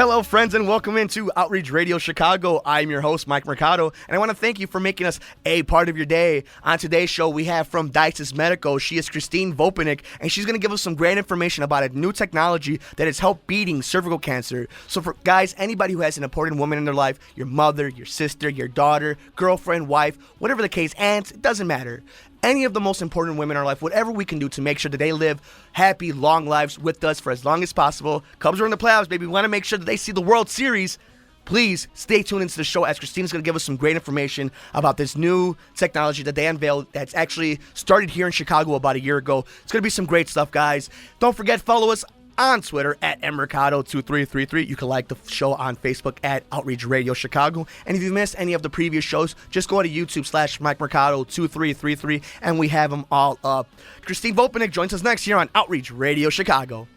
Hello, friends, and welcome into Outreach Radio Chicago. I'm your host, Mike Mercado, and I want to thank you for making us a part of your day. On today's show, we have from Dysis Medical. She is Christine Vopanik, and she's going to give us some great information about a new technology that has helped beating cervical cancer. So for guys, anybody who has an important woman in their life, your mother, your sister, your daughter, girlfriend, wife, whatever the case, aunt, it doesn't matter. Any of the most important women in our life, whatever we can do to make sure that they live happy, long lives with us for as long as possible. Cubs are in the playoffs, baby. We want to make sure that they see the World Series. Please stay tuned into the show as Christina's going to give us some great information about this new technology that they unveiled that's actually started here in Chicago about a year ago. It's going to be some great stuff, guys. Don't forget, follow us on Twitter at mmercado2333. You can like the show on Facebook at Outreach Radio Chicago. And if you missed any of the previous shows, just go to YouTube/MikeMercado2333 and we have them all up. Christine Vopanik joins us next here on Outreach Radio Chicago.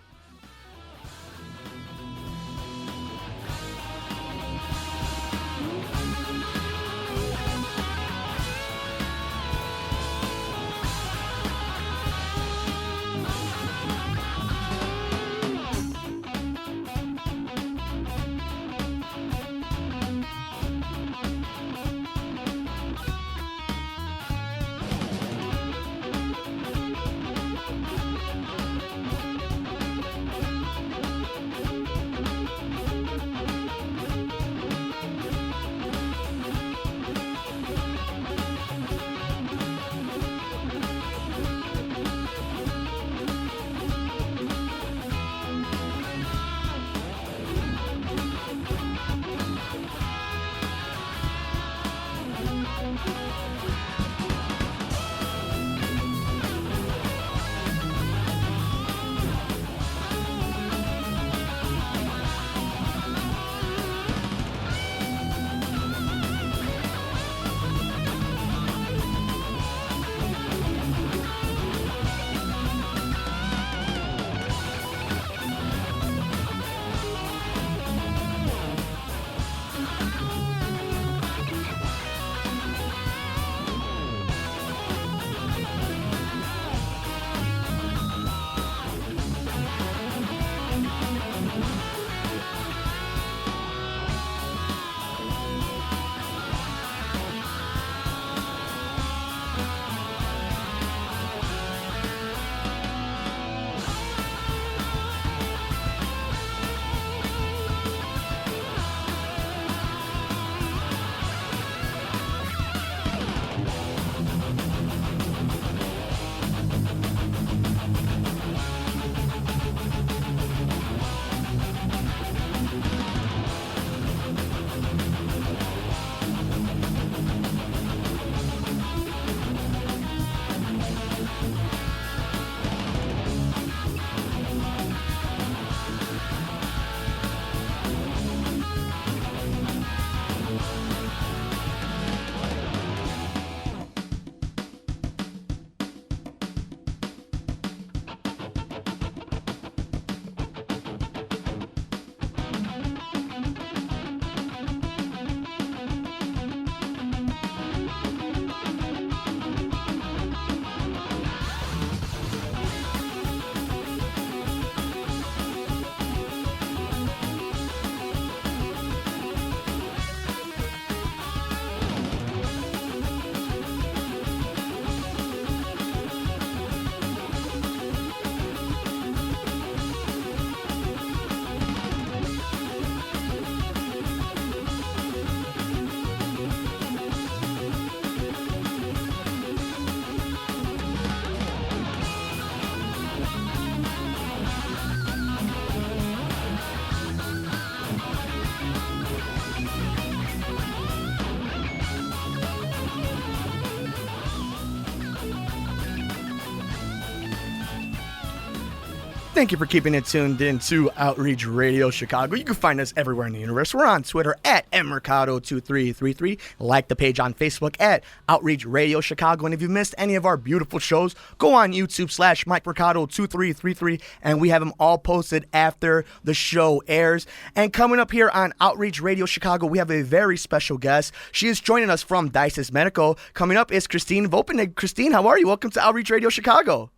Thank you for keeping it tuned in to Outreach Radio Chicago. You can find us everywhere in the universe. We're on Twitter at mmercado2333. Like the page on Facebook at Outreach Radio Chicago. And if you missed any of our beautiful shows, go on YouTube/MikeMercado2333, and we have them all posted after the show airs. And coming up here on Outreach Radio Chicago, we have a very special guest. She is joining us from Dysis Medical. Coming up is Christine Vopanik. Christine, how are you? Welcome to Outreach Radio Chicago.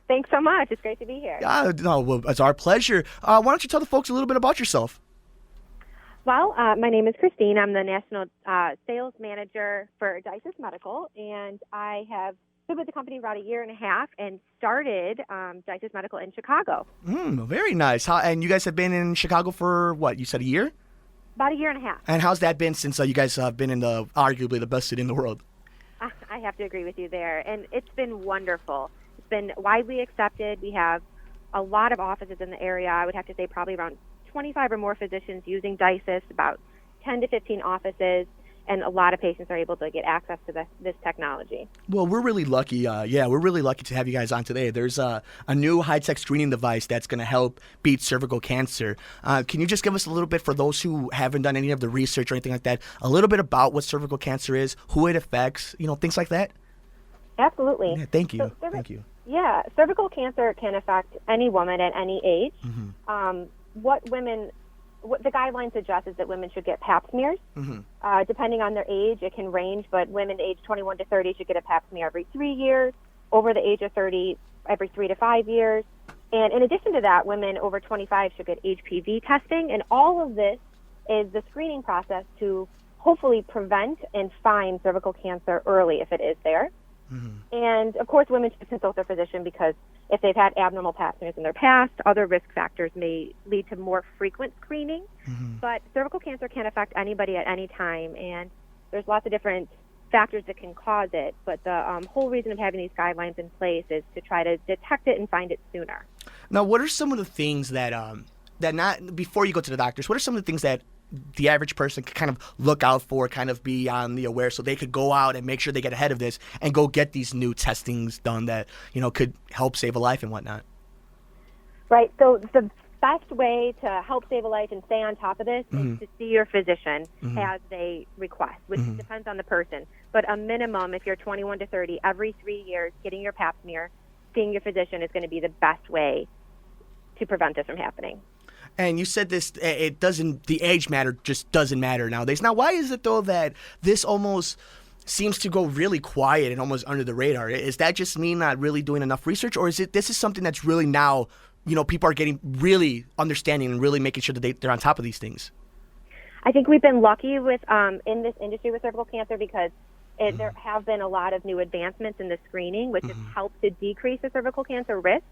Thanks so much. It's great to be here. Yeah, no, well, it's our pleasure. Why don't you tell the folks a little bit about yourself? Well, my name is Christine. I'm the National Sales Manager for Dysis Medical, and I have been with the company about a year and a half and started Dysis Medical in Chicago. Very nice. And you guys have been in Chicago for what? You said a year? About a year and a half. And how's that been since you guys have been in arguably the best city in the world? I have to agree with you there, and it's been wonderful. It's been widely accepted. We have a lot of offices in the area. I would have to say probably around 25 or more physicians using Dysis, about 10 to 15 offices, and a lot of patients are able to get access to this technology. Well, we're really lucky. We're really lucky to have you guys on today. There's a new high-tech screening device that's going to help beat cervical cancer. Can you just give us a little bit, for those who haven't done any of the research or anything like that, a little bit about what cervical cancer is, who it affects, things like that? Absolutely. Yeah, thank you. Thank you. Yeah, cervical cancer can affect any woman at any age. Mm-hmm. What the guidelines suggest is that women should get pap smears. Mm-hmm. Depending on their age, it can range, but women aged 21 to 30 should get a pap smear every 3 years, over the age of 30 every 3 to 5 years. And in addition to that, women over 25 should get HPV testing. And all of this is the screening process to hopefully prevent and find cervical cancer early if it is there. Mm-hmm. And, of course, women should consult their physician because if they've had abnormal pap smears in their past, other risk factors may lead to more frequent screening. Mm-hmm. But cervical cancer can affect anybody at any time, and there's lots of different factors that can cause it. But the whole reason of having these guidelines in place is to try to detect it and find it sooner. Now, what are some of the things that not before you go to the doctors, what are some of the things that the average person could kind of look out for, kind of be on the aware, so they could go out and make sure they get ahead of this and go get these new testings done that, could help save a life and whatnot? Right. So the best way to help save a life and stay on top of this is to see your physician as they request, which depends on the person. But a minimum, if you're 21 to 30, every 3 years, getting your pap smear, seeing your physician is going to be the best way to prevent this from happening. And you said this, the age matter just doesn't matter nowadays. Now, why is it, though, that this almost seems to go really quiet and almost under the radar? Is that just me not really doing enough research, or is this is something that's really now, people are getting really understanding and really making sure that they're on top of these things? I think we've been lucky with in this industry with cervical cancer because there have been a lot of new advancements in the screening, which has helped to decrease the cervical cancer risk,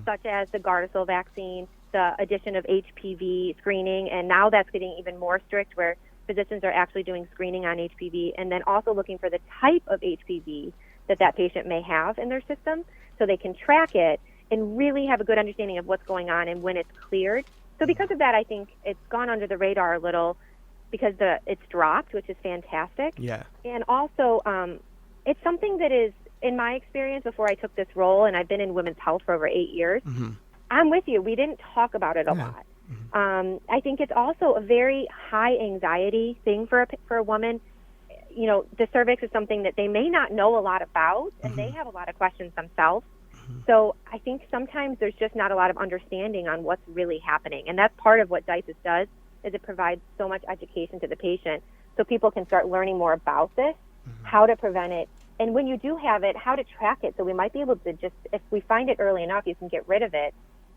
such as the Gardasil vaccine, the addition of HPV screening, and now that's getting even more strict where physicians are actually doing screening on HPV and then also looking for the type of HPV that patient may have in their system so they can track it and really have a good understanding of what's going on and when it's cleared. So because of that, I think it's gone under the radar a little because it's dropped, which is fantastic. Yeah. And also, it's something that is, in my experience before I took this role, and I've been in women's health for over 8 years, I'm with you. We didn't talk about it a lot. I think it's also a very high anxiety thing for a woman. The cervix is something that they may not know a lot about, and they have a lot of questions themselves. So I think sometimes there's just not a lot of understanding on what's really happening, and that's part of what Dysis does, is it provides so much education to the patient so people can start learning more about this, how to prevent it, and when you do have it, how to track it. So we might be able to just, if we find it early enough, you can get rid of it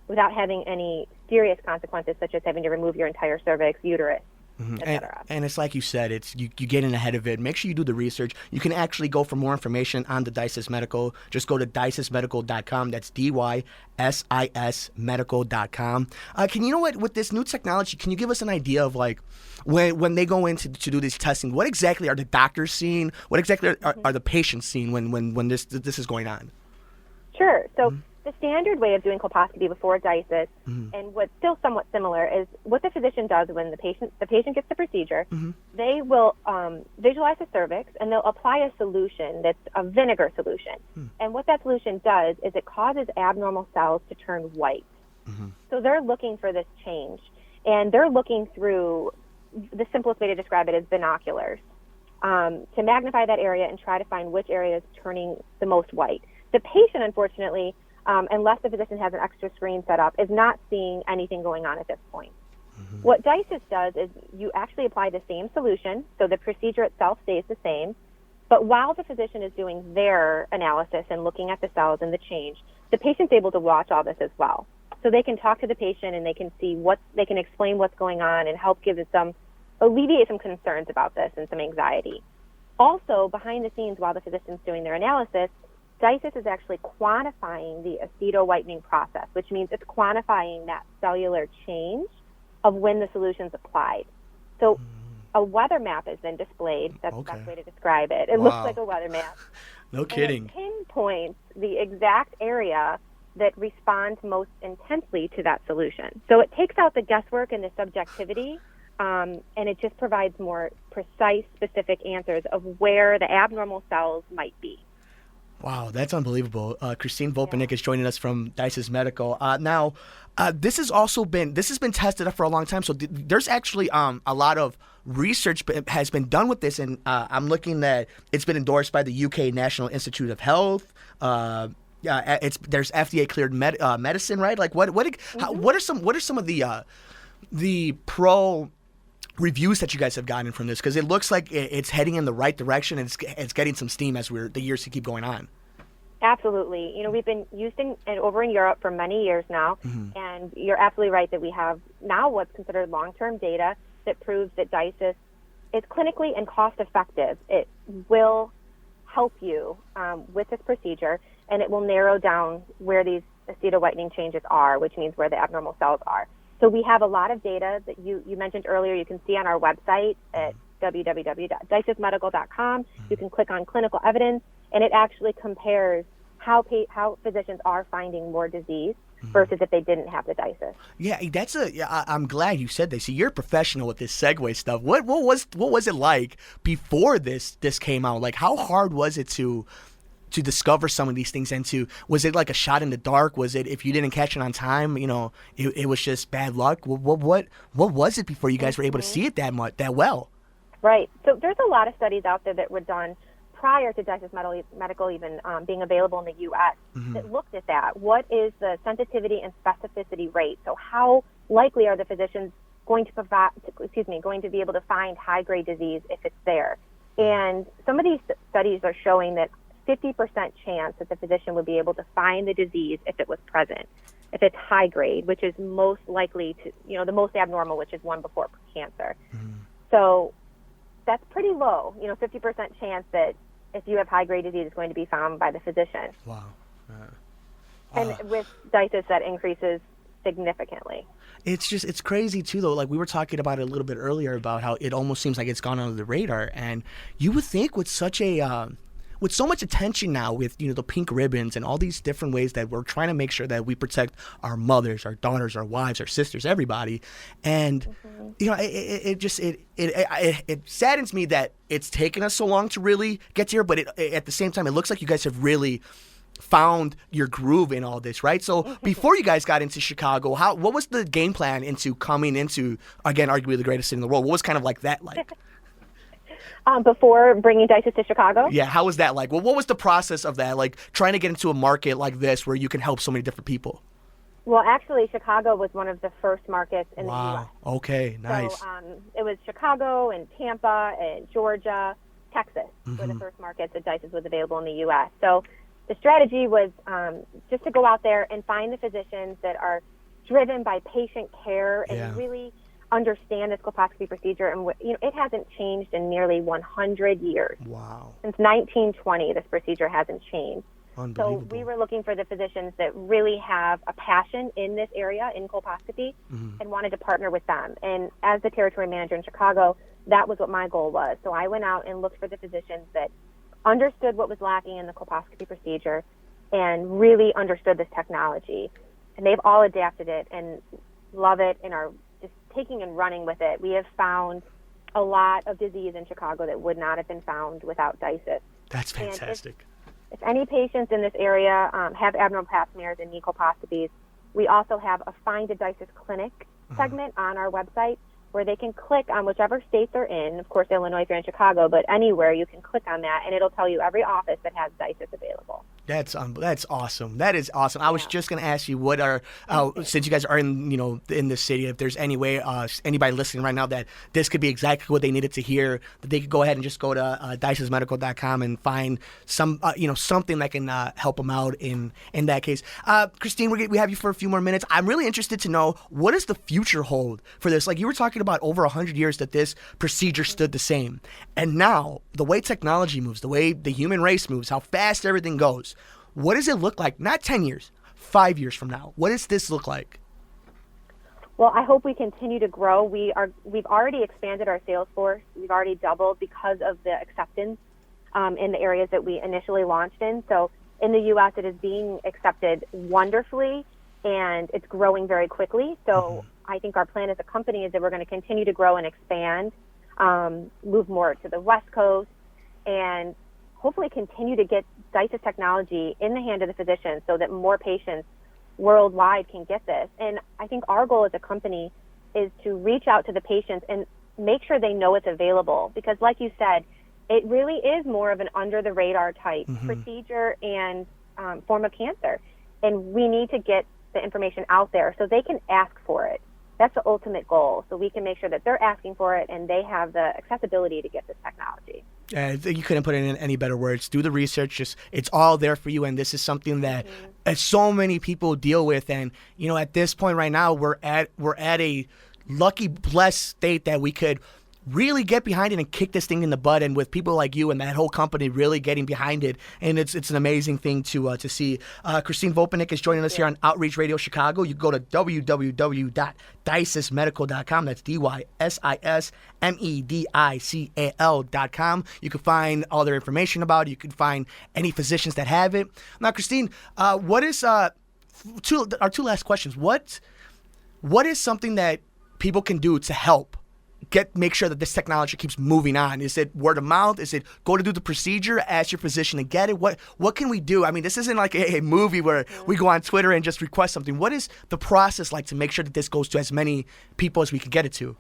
without having any serious consequences, such as having to remove your entire cervix, uterus, etc. And it's like you said, it's you get in ahead of it. Make sure you do the research. You can actually go for more information on the Dysis Medical. Just go to dysismedical.com. That's DYSIS medical.com. With this new technology, can you give us an idea of like when they go in to do this testing, what exactly are the doctors seeing? What exactly are the patients seeing when this is going on? Sure. So the standard way of doing colposcopy before Dysis, and what's still somewhat similar, is what the physician does when the patient gets the procedure. They will visualize the cervix, and they'll apply a solution that's a vinegar solution. And what that solution does is it causes abnormal cells to turn white. So they're looking for this change, and they're looking through, the simplest way to describe it is binoculars, to magnify that area and try to find which area is turning the most white. The patient, unfortunately, unless the physician has an extra screen set up, is not seeing anything going on at this point. What Dysis does is you actually apply the same solution, so the procedure itself stays the same, but while the physician is doing their analysis and looking at the cells and the change, the patient's able to watch all this as well. So they can talk to the patient and they can see they can explain what's going on and help give some alleviate some concerns about this and some anxiety. Also, behind the scenes, while the physician's doing their analysis, Dysis is actually quantifying the aceto-whitening process, which means it's quantifying that cellular change of when the solution's applied. So a weather map is then displayed. That's the best way to describe it. It looks like a weather map. No kidding. And it pinpoints the exact area that responds most intensely to that solution. So it takes out the guesswork and the subjectivity, and it just provides more precise, specific answers of where the abnormal cells might be. Wow, that's unbelievable. Christine Vopenik is joining us from Dysis Medical. Now, this has been tested for a long time. So there's actually a lot of research has been done with this, and I'm looking that it's been endorsed by the UK National Institute of Health. There's FDA cleared medicine, right? Like what are some of the pro reviews that you guys have gotten from this? Because it looks like it's heading in the right direction, and it's getting some steam as the years keep going on. Absolutely. You know, we've been using it over in Europe for many years now, and you're absolutely right that we have now what's considered long-term data that proves that Dysis is clinically and cost-effective. It will help you with this procedure, and it will narrow down where these aceto-whitening changes are, which means where the abnormal cells are. So we have a lot of data that you mentioned earlier. You can see on our website at www.dysismedical.com. You can click on clinical evidence, and it actually compares how physicians are finding more disease versus if they didn't have the Dysis. Yeah, I'm glad you said this. See, you're a professional with this segue stuff. What was it like before this came out? Like, how hard was it to discover some of these things, and was it like a shot in the dark? Was it, if you didn't catch it on time, it was just bad luck? What was it before you guys were able to see it that well? Right. So there's a lot of studies out there that were done prior to Dysis Medical even being available in the U.S. that looked at that. What is the sensitivity and specificity rate? So how likely are the physicians going to be able to find high-grade disease if it's there? And some of these studies are showing that 50% chance that the physician would be able to find the disease if it was present, if it's high grade, which is most likely to, the most abnormal, which is one before cancer. So that's pretty low, 50% chance that if you have high grade disease, it's going to be found by the physician. Wow. And with Dysis, that increases significantly. It's crazy too, though. Like we were talking about it a little bit earlier about how it almost seems like it's gone under the radar, and you would think with with so much attention now, with the pink ribbons and all these different ways that we're trying to make sure that we protect our mothers, our daughters, our wives, our sisters, everybody, and it saddens me that it's taken us so long to really get to here. But at the same time, it looks like you guys have really found your groove in all this, right? So before you guys got into Chicago, what was the game plan into coming into, again, arguably the greatest city in the world? What was kind of like that like? Before bringing Dysis to Chicago? Yeah, how was that like? Well, what was the process of that, like trying to get into a market like this where you can help so many different people? Well, actually, Chicago was one of the first markets in the U.S. Okay, nice. So it was Chicago and Tampa and Georgia, Texas were the first markets that Dysis was available in the U.S. So the strategy was just to go out there and find the physicians that are driven by patient care and really understand this colposcopy procedure, and it hasn't changed in nearly 100 years. Wow. Since 1920, this procedure hasn't changed. Unbelievable. So we were looking for the physicians that really have a passion in this area, in colposcopy, and wanted to partner with them. And as the territory manager in Chicago, that was what my goal was. So I went out and looked for the physicians that understood what was lacking in the colposcopy procedure and really understood this technology. And they've all adapted it and love it and are just taking and running with it. We have found a lot of disease in Chicago that would not have been found without Dysis. That's fantastic. If any patients in this area have abnormal pap smears and need colposcopies, we also have a Find a Dysis Clinic segment on our website where they can click on whichever state they're in. Of course, Illinois if you're in Chicago, but anywhere you can click on that, and it'll tell you every office that has Dysis available. That's awesome. That is awesome. I was just gonna ask you what are since you guys are in in this city, if there's any way anybody listening right now that this could be exactly what they needed to hear, that they could go ahead and just go to dysismedical.com and find some something that can help them out in that case. Christine, we have you for a few more minutes. I'm really interested to know, what does the future hold for this? Like, you were talking about over 100 years that this procedure stood the same, and now the way technology moves, the way the human race moves, how fast everything goes. What does it look like? Not 10 years, 5 years from now. What does this look like? Well, I hope we continue to grow. We've already expanded our sales force. We've already doubled because of the acceptance in the areas that we initially launched in. So in the U.S., it is being accepted wonderfully, and it's growing very quickly. So I think our plan as a company is that we're going to continue to grow and expand, move more to the West Coast, and hopefully continue to get Dysis technology in the hand of the physician so that more patients worldwide can get this. And I think our goal as a company is to reach out to the patients and make sure they know it's available, because like you said, it really is more of an under-the-radar type procedure and form of cancer. And we need to get the information out there so they can ask for it. That's the ultimate goal, so we can make sure that they're asking for it and they have the accessibility to get this technology. I think you couldn't put it in any better words. Do the research. It's all there for you, and this is something that so many people deal with. And at this point right now, we're at a lucky, blessed state that we could really get behind it and kick this thing in the butt, and with people like you and that whole company really getting behind it, and it's an amazing thing to see. Christine Vopinik is joining us here on Outreach Radio Chicago. You go to www.dysismedical.com. That's DYSISMEDICAL.com. You can find all their information about it. You can find any physicians that have it. Now, Christine, what is our two last questions? What is something that people can do to help make sure that this technology keeps moving on? Is it word of mouth? Is it go to do the procedure, ask your physician to get it? What can we do? I mean, this isn't like a movie where we go on Twitter and just request something. What is the process like to make sure that this goes to as many people as we can get it to?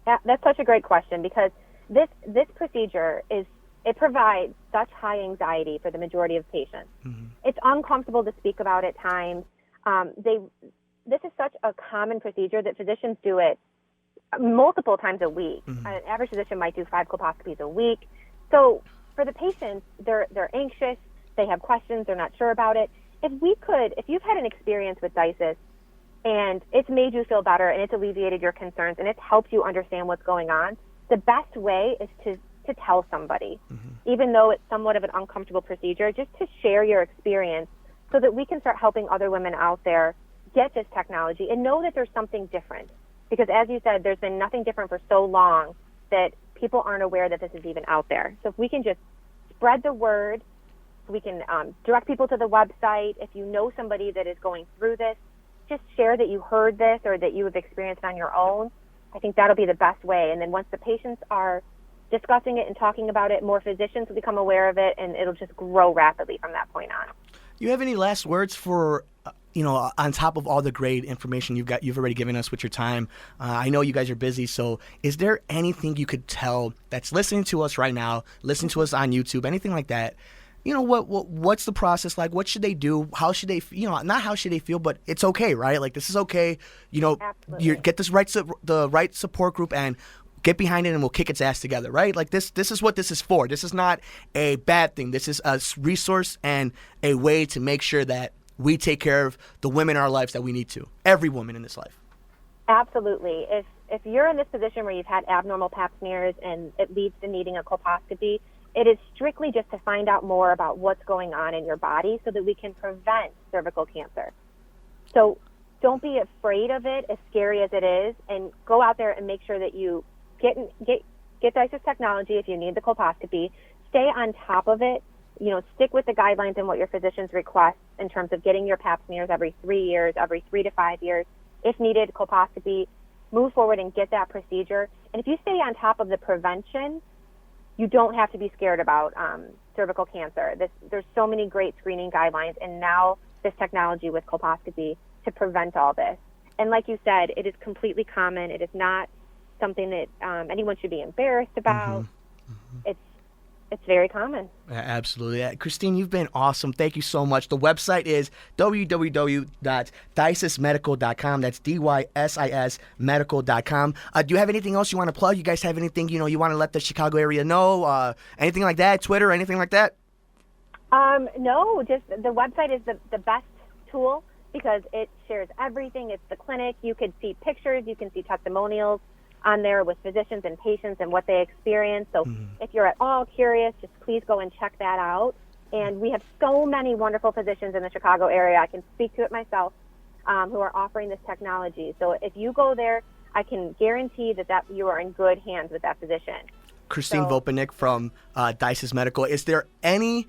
Yeah, that's such a great question, because this procedure it provides such high anxiety for the majority of patients. It's uncomfortable to speak about at times. This is such a common procedure that physicians do it multiple times a week. An average physician might do 5 colposcopies a week. So for the patients, they're anxious, they have questions, they're not sure about it. If you've had an experience with Dysis and it's made you feel better and it's alleviated your concerns and it's helped you understand what's going on, the best way is to tell somebody, even though it's somewhat of an uncomfortable procedure, just to share your experience so that we can start helping other women out there get this technology and know that there's something different. Because as you said, there's been nothing different for so long that people aren't aware that this is even out there. So if we can just spread the word, we can direct people to the website. If you know somebody that is going through this, just share that you heard this or that you have experienced on your own. I think that'll be the best way. And then once the patients are discussing it and talking about it, more physicians will become aware of it, and it'll just grow rapidly from that point on. You have any last words for on top of all the great information you've already given us with your time? I know you guys are busy, so is there anything you could tell that's listening to us right now, listening to us on YouTube, anything like that? What's the process like? What should they do? How should they, not how should they feel, but it's okay, right? Like, this is okay. You get the right support group and get behind it, and we'll kick its ass together, right? Like, this is what this is for. This is not a bad thing. This is a resource and a way to make sure that we take care of the women in our lives that we need to. Every woman in this life. Absolutely. If you're in this position where you've had abnormal pap smears and it leads to needing a colposcopy, it is strictly just to find out more about what's going on in your body so that we can prevent cervical cancer. So don't be afraid of it, as scary as it is, and go out there and make sure that you get Dysis technology if you need the colposcopy. Stay on top of it. Stick with the guidelines and what your physicians request in terms of getting your pap smears every 3 years, every 3 to 5 years. If needed, colposcopy, move forward and get that procedure. And if you stay on top of the prevention, you don't have to be scared about cervical cancer. There's so many great screening guidelines, and now this technology with colposcopy to prevent all this. And like you said, it is completely common. It is not something that anyone should be embarrassed about. it's very common. Absolutely. Christine, you've been awesome. Thank you so much. The website is www.dysismedical.com. That's DYSIS medical.com. Do you have anything else you want to plug? You guys have anything, you want to let the Chicago area know? Anything like that? Twitter, anything like that? No, just the website is the best tool because it shares everything. It's the clinic. You could see pictures. You can see testimonials on there with physicians and patients and what they experience. So if you're at all curious, just please go and check that out. And we have so many wonderful physicians in the Chicago area. I can speak to it myself who are offering this technology. So if you go there, I can guarantee that you are in good hands with that physician. Christine Vopanik from Dysis Medical. If there's any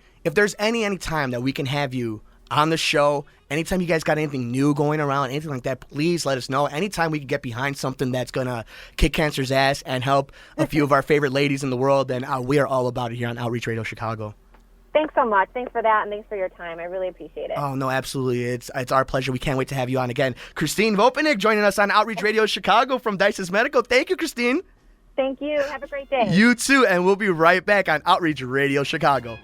time that we can have you on the show, anytime you guys got anything new going around, anything like that, please let us know. Anytime we can get behind something that's going to kick cancer's ass and help a few of our favorite ladies in the world, then we are all about it here on Outreach Radio Chicago. Thanks so much. Thanks for that, and thanks for your time. I really appreciate it. Oh, no, absolutely. It's our pleasure. We can't wait to have you on again. Christine Vopanik joining us on Outreach Radio Chicago from Dysis Medical. Thank you, Christine. Thank you. Have a great day. You too, and we'll be right back on Outreach Radio Chicago.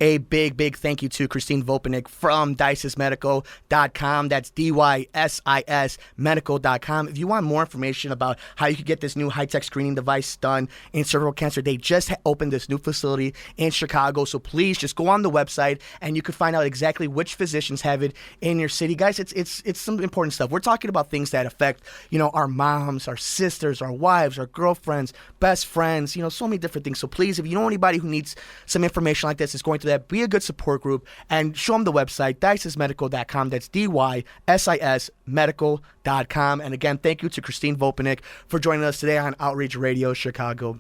A big thank you to Christine Vopanik from DysisMedical.com. That's DYSIS medical.com. If you want more information about how you can get this new high-tech screening device done in cervical cancer, they just opened this new facility in Chicago. So please just go on the website and you can find out exactly which physicians have it in your city. Guys, it's some important stuff. We're talking about things that affect, our moms, our sisters, our wives, our girlfriends, best friends, so many different things. So please, if you know anybody who needs some information like this, is going through that, be a good support group and show them the website, dysismedical.com. That's DYSIS medical.com. And again, thank you to Christine Vopanik for joining us today on Outreach Radio Chicago.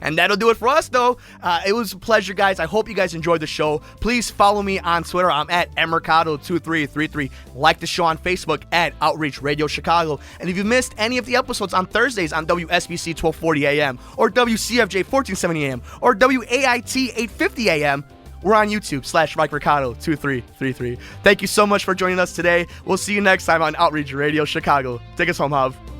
And that'll do it for us, though. It was a pleasure, guys. I hope you guys enjoyed the show. Please follow me on Twitter. I'm at mmercado2333. Like the show on Facebook at Outreach Radio Chicago. And if you missed any of the episodes on Thursdays on WSBC 1240 AM or WCFJ 1470 AM or WAIT 850 AM, we're on YouTube /Mike Mercado 2333. Thank you so much for joining us today. We'll see you next time on Outreach Radio Chicago. Take us home, Hav.